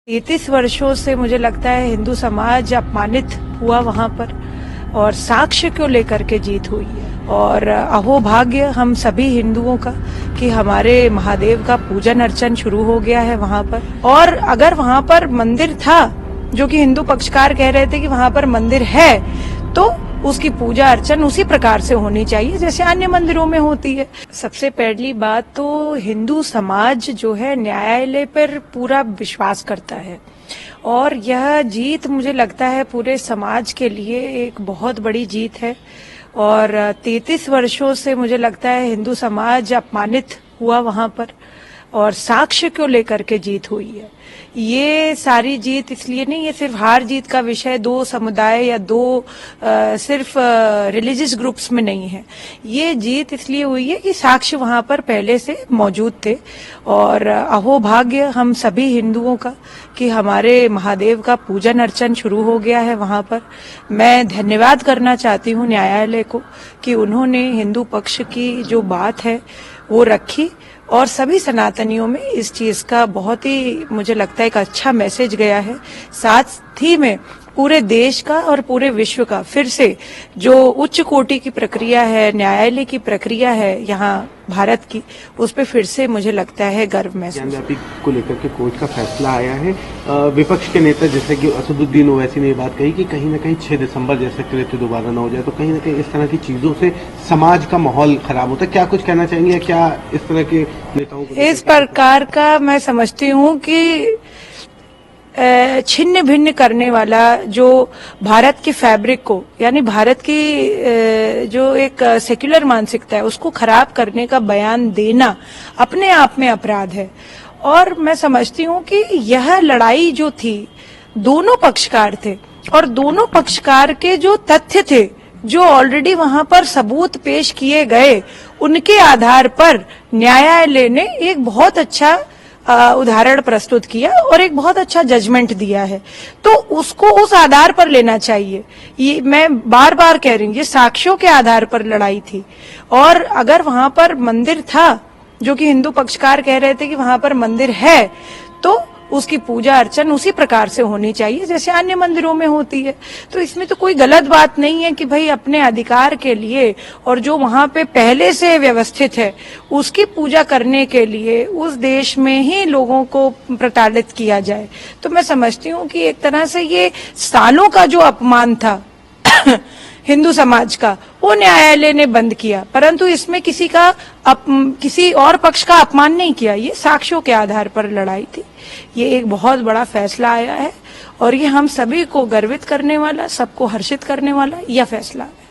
33 वर्षों से मुझे लगता है हिंदू समाज अपमानित हुआ वहां पर, और साक्ष्य को लेकर के जीत हुई है। और अहोभाग्य हम सभी हिंदुओं का कि हमारे महादेव का पूजन अर्चन शुरू हो गया है वहां पर। और अगर वहां पर मंदिर था, जो कि हिंदू पक्षकार कह रहे थे कि वहां पर मंदिर है, तो उसकी पूजा अर्चन उसी प्रकार से होनी चाहिए जैसे अन्य मंदिरों में होती है। सबसे पहली बात तो हिंदू समाज जो है न्यायालय पर पूरा विश्वास करता है, और यह जीत मुझे लगता है पूरे समाज के लिए एक बहुत बड़ी जीत है। और 33 वर्षों से मुझे लगता है हिंदू समाज अपमानित हुआ वहां पर, और साक्ष्य को लेकर के जीत हुई है। ये सारी जीत इसलिए नहीं, ये सिर्फ हार जीत का विषय दो समुदाय या दो सिर्फ रिलीजियस ग्रुप्स में नहीं है। ये जीत इसलिए हुई है कि साक्ष्य वहां पर पहले से मौजूद थे। और अहोभाग्य हम सभी हिंदुओं का कि हमारे महादेव का पूजन अर्चन शुरू हो गया है वहां पर। मैं धन्यवाद करना चाहती हूँ न्यायालय को कि उन्होंने हिंदू पक्ष की जो बात है वो रखी, और सभी सनातनियों में इस चीज का बहुत ही मुझे लगता है एक अच्छा मैसेज गया है। साथ ही में पूरे देश का और पूरे विश्व का फिर से जो उच्च कोटि की प्रक्रिया है, न्यायालय की प्रक्रिया है यहाँ भारत की, उस पे फिर से मुझे लगता है गर्व महसूस को लेकर के कोर्ट का फैसला आया है। विपक्ष के नेता जैसे कि असदुद्दीन ओवैसी ने ये बात कही कि कहीं न कहीं 6 दिसंबर जैसे कृत्य दोबारा न हो जाए, तो कहीं न कहीं इस तरह की चीजों से समाज का माहौल खराब होता है। क्या कुछ कहना चाहेंगे, क्या इस तरह के नेताओं को इस प्रकार का मैं समझती हूँ कि छिन्न भिन्न करने वाला जो भारत के फैब्रिक को, यानी भारत की जो एक सेक्युलर मानसिकता है उसको खराब करने का बयान देना अपने आप में अपराध है। और मैं समझती हूँ कि यह लड़ाई जो थी, दोनों पक्षकार थे, और दोनों पक्षकार के जो तथ्य थे, जो ऑलरेडी वहां पर सबूत पेश किए गए, उनके आधार पर न्यायालय ने एक बहुत अच्छा उदाहरण प्रस्तुत किया और एक बहुत अच्छा जजमेंट दिया है। तो उसको उस आधार पर लेना चाहिए। ये मैं बार बार कह रही हूँ, ये साक्ष्यों के आधार पर लड़ाई थी। और अगर वहां पर मंदिर था, जो कि हिंदू पक्षकार कह रहे थे कि वहां पर मंदिर है, तो उसकी पूजा अर्चन उसी प्रकार से होनी चाहिए जैसे अन्य मंदिरों में होती है। तो इसमें तो कोई गलत बात नहीं है कि भाई अपने अधिकार के लिए और जो वहां पे पहले से व्यवस्थित है उसकी पूजा करने के लिए उस देश में ही लोगों को प्रताड़ित किया जाए। तो मैं समझती हूँ कि एक तरह से ये सालों का जो अपमान था हिंदू समाज का, वो न्यायालय ने बंद किया, परंतु इसमें किसी और पक्ष का अपमान नहीं किया। ये साक्ष्यों के आधार पर लड़ाई थी। ये एक बहुत बड़ा फैसला आया है, और ये हम सभी को गर्वित करने वाला, सबको हर्षित करने वाला यह फैसला है।